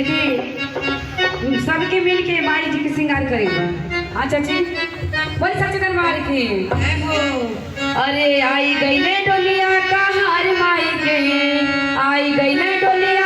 देखिए सबके मिल के माई जी के श्रृंगार करेगा। हाँ चाची बोल सच दरबार के अरे आई गई ले डोलिया का हार माई के आई गई ले डोलिया